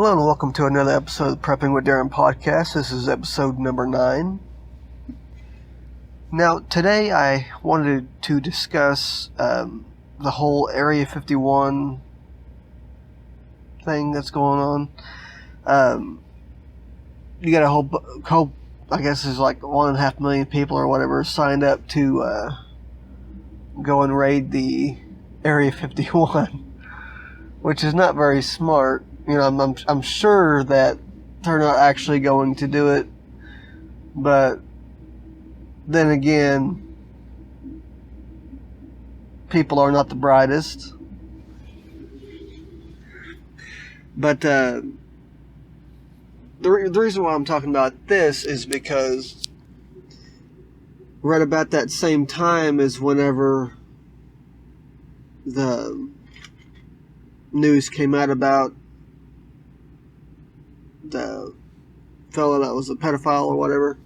Hello and welcome to another episode of the Prepping with Darren podcast. This is episode number 9. Now, today I wanted to discuss the whole Area 51 thing that's going on. You got a whole I guess there's like 1.5 million people or whatever signed up to go and raid the Area 51, which is not very smart. You know, I'm sure that they're not actually going to do it, but then again, people are not the brightest. But the reason why I'm talking about this is because right about that same time is whenever the news came out about the fellow that was a pedophile or whatever.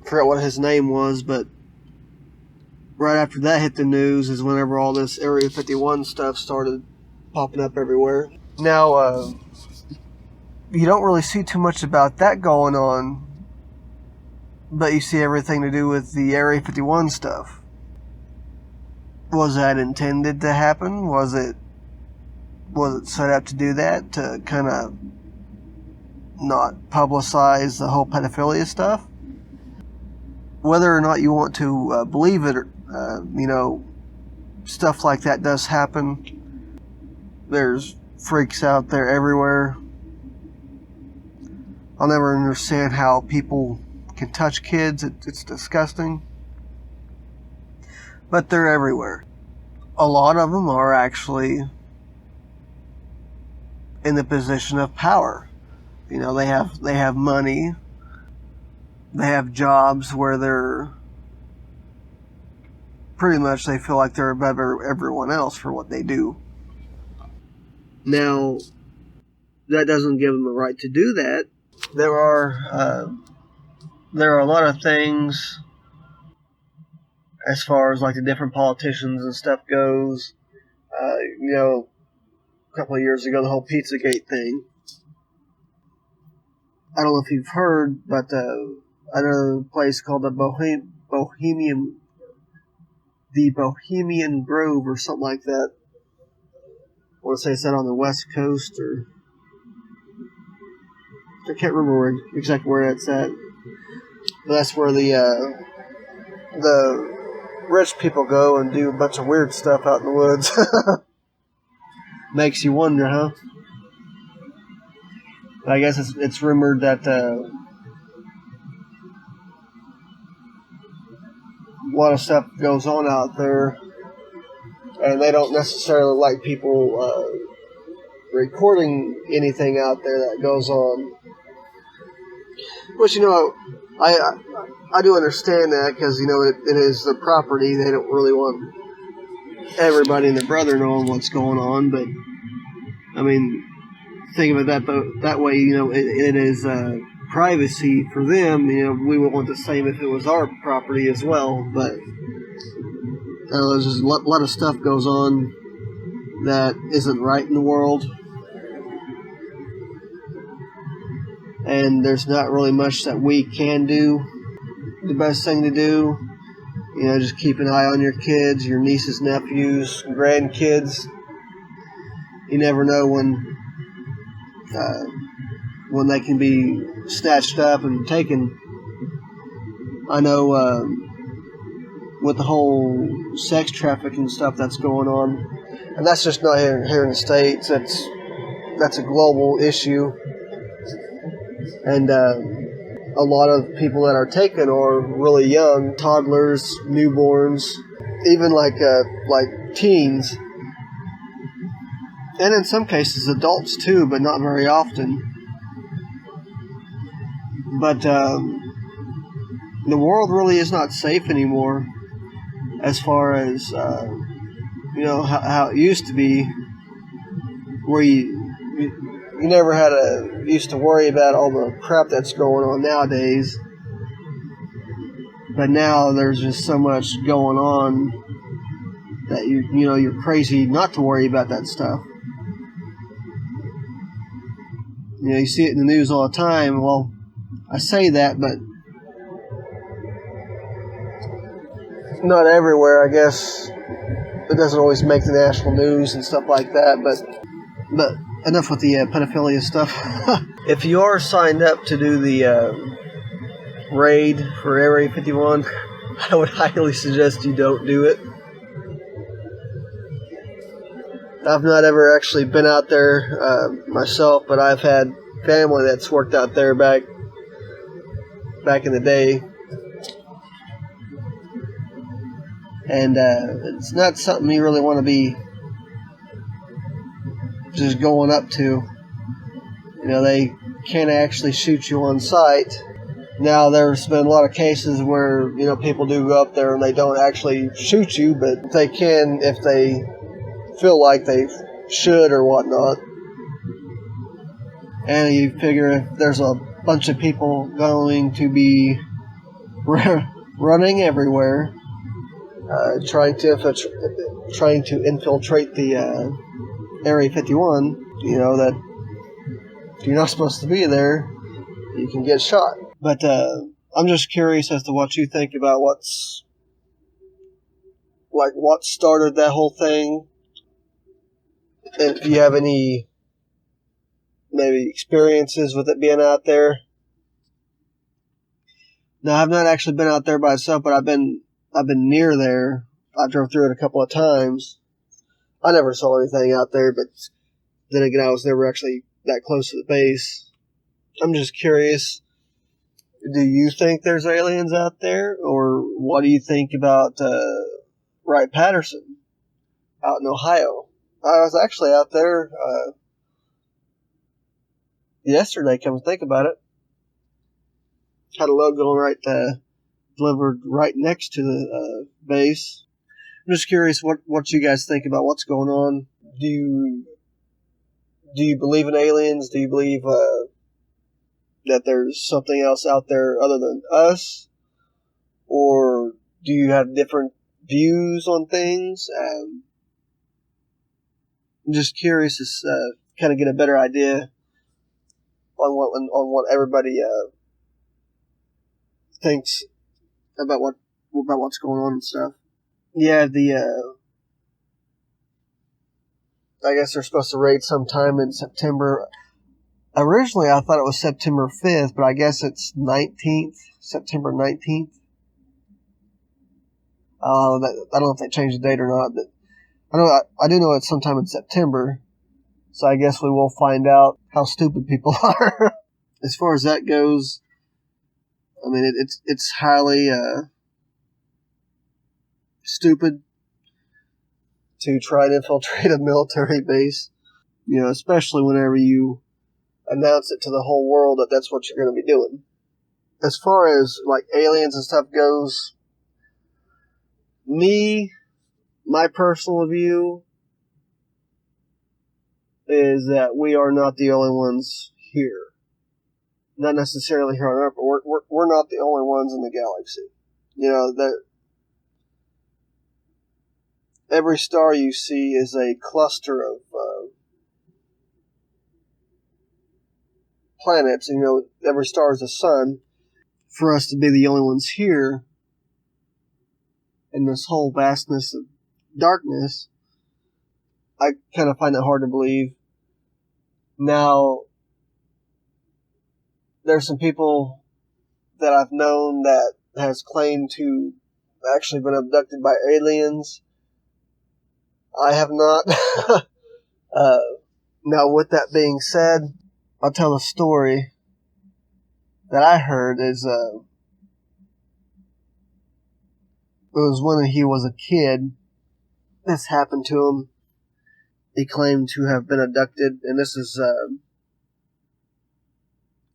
I forgot what his name was, but right after that hit the news is whenever all this Area 51 stuff started popping up everywhere. Now, you don't really see too much about that going on, but you see everything to do with the Area 51 stuff. Was that intended to happen? Was it set up to do that, to kind of not publicize the whole pedophilia stuff? Whether or not you want to believe it, stuff like that does happen. There's freaks out there everywhere. I'll never understand how people can touch kids. It's disgusting. But they're everywhere. A lot of them are actually in the position of power. You know, they have money. They have jobs where they're pretty much, they feel like they're above everyone else for what they do. Now, that doesn't give them the right to do that. There are a lot of things as far as like the different politicians and stuff goes. A couple of years ago, the whole Pizzagate thing. I don't know if you've heard, but another place called the Bohemian Grove or something like that. I want to say it's out on the West Coast, or I can't remember exactly where it's at. But that's where the rich people go and do a bunch of weird stuff out in the woods. Makes you wonder, huh? I guess it's rumored that a lot of stuff goes on out there, and they don't necessarily like people recording anything out there that goes on. Which, I do understand that, because, it is the property. They don't really want everybody and their brother knowing what's going on, but, I mean, think of it that way, it is privacy for them. We would want the same if it was our property as well, but there's just a lot of stuff goes on that isn't right in the world, and there's not really much that we can do. The best thing to do, just keep an eye on your kids, your nieces, nephews, grandkids. You never know when they can be snatched up and taken. I know with the whole sex trafficking stuff that's going on, and that's just not here in the States. That's a global issue, and a lot of people that are taken are really young, toddlers, newborns, even like teens. And in some cases, adults too, but not very often. But the world really is not safe anymore, as far as how it used to be, where you never used to worry about all the crap that's going on nowadays. But now there's just so much going on that you're crazy not to worry about that stuff. You see it in the news all the time. Well, I say that, but not everywhere, I guess. It doesn't always make the national news and stuff like that, but enough with the pedophilia stuff. If you are signed up to do the raid for Area 51, I would highly suggest you don't do it. I've not ever actually been out there myself, but I've had family that's worked out there back in the day. And it's not something you really want to be just going up to. They can't actually shoot you on sight. Now, there's been a lot of cases where, people do go up there and they don't actually shoot you, but they can if they feel like they should or whatnot. And you figure if there's a bunch of people going to be running everywhere, trying to infiltrate the Area 51, that if you're not supposed to be there, you can get shot. But I'm just curious as to what you think about what started that whole thing. And if you have any maybe experiences with it being out there. Now, I've not actually been out there by myself, but I've been near there. I drove through it a couple of times. I never saw anything out there, but then again, I was never actually that close to the base. I'm just curious, do you think there's aliens out there? Or what do you think about Wright-Patterson out in Ohio? I was actually out there yesterday, come to think about it. Had a load going delivered right next to the base. I'm just curious what you guys think about what's going on. Do you believe in aliens? Do you believe that there's something else out there other than us? Or do you have different views on things? I'm just curious to kind of get a better idea on what everybody thinks about what's going on and stuff. Yeah, I guess they're supposed to raid sometime in September. Originally, I thought it was September 5th, but I guess it's September 19th. I don't know if they changed the date or not, but I do know it's sometime in September. So I guess we will find out how stupid people are. As far as that goes, I mean, it's highly stupid to try to infiltrate a military base. Especially whenever you announce it to the whole world that that's what you're going to be doing. As far as like aliens and stuff goes, my personal view is that we are not the only ones here. Not necessarily here on Earth, but we're not the only ones in the galaxy. Every star you see is a cluster of planets. Every star is a sun. For us to be the only ones here in this whole vastness of darkness, I kind of find it hard to believe. Now, there's some people that I've known that has claimed to actually been abducted by aliens. I have not. Now, with that being said, I'll tell a story that I heard is, it was when he was a kid. This happened to him. He claimed to have been abducted, and this is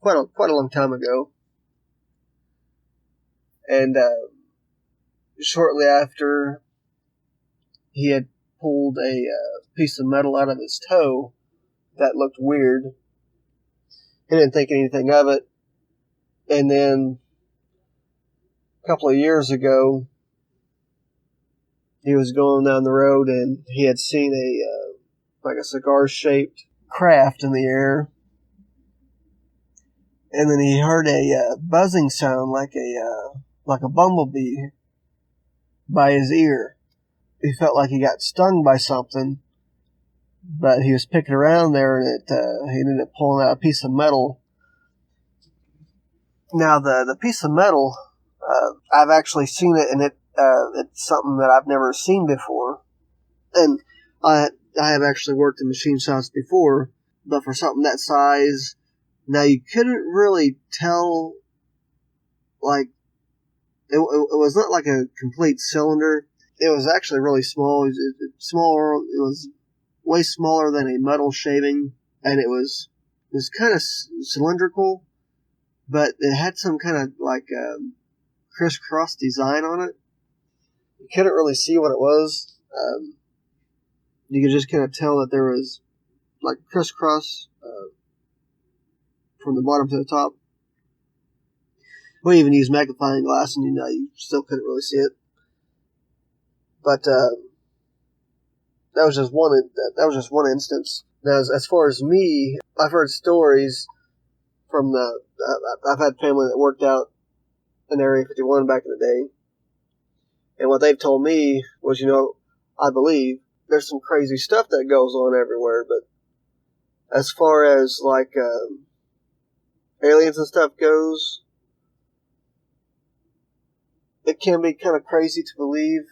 quite a long time ago. And shortly after, he had pulled a piece of metal out of his toe that looked weird. He didn't think anything of it. And then a couple of years ago, he was going down the road and he had seen a cigar-shaped craft in the air. and then he heard a buzzing sound like a bumblebee by his ear. He felt like he got stung by something, but he was picking around there, and he ended up pulling out a piece of metal. Now, the piece of metal, I've actually seen it, and it's something that I've never seen before. And I have actually worked in machine shops before, but for something that size, now you couldn't really tell, like, it was not like a complete cylinder. It was actually really small. It was way smaller than a metal shaving, and it was kind of cylindrical, but it had some kind of like crisscross design on it. You couldn't really see what it was. You could just kind of tell that there was like crisscross from the bottom to the top. We even used magnifying glass, and you still couldn't really see it. But that was just one instance. Now, as far as me, I've heard stories from I've had family that worked out in Area 51 back in the day, and what they've told me was, I believe there's some crazy stuff that goes on everywhere, but as far as like aliens and stuff goes, it can be kind of crazy to believe,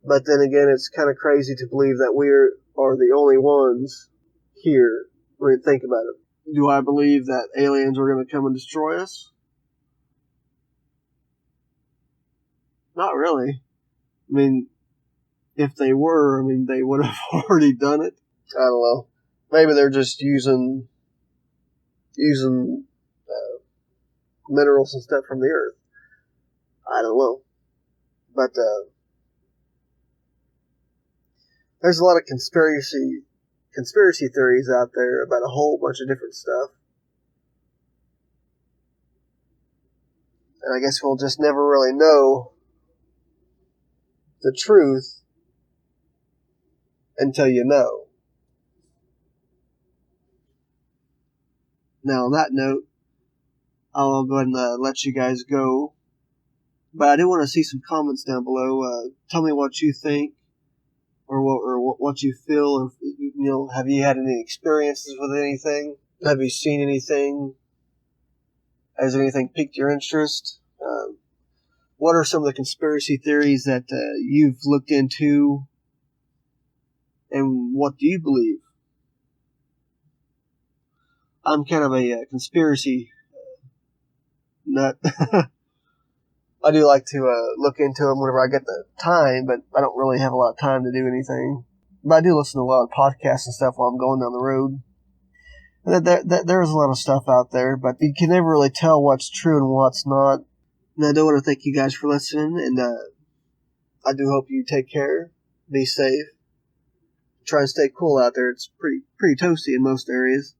but then again, it's kind of crazy to believe that we are the only ones here when you think about it. Do I believe that aliens are going to come and destroy us? Not really. I mean, if they were, they would have already done it. I don't know. Maybe they're just using minerals and stuff from the earth. I don't know. But there's a lot of conspiracy theories out there about a whole bunch of different stuff. And I guess we'll just never really know the truth until you know. Now, on that note, I'll go ahead and let you guys go. But I do want to see some comments down below. Tell me what you think, or what you feel. Or, have you had any experiences with anything? Have you seen anything? Has anything piqued your interest? What are some of the conspiracy theories that you've looked into? And what do you believe? I'm kind of a conspiracy nut. I do like to look into them whenever I get the time, but I don't really have a lot of time to do anything. But I do listen to a lot of podcasts and stuff while I'm going down the road. There's a lot of stuff out there, but you can never really tell what's true and what's not. And I do want to thank you guys for listening, and I do hope you take care, be safe, try and stay cool out there. It's pretty toasty in most areas.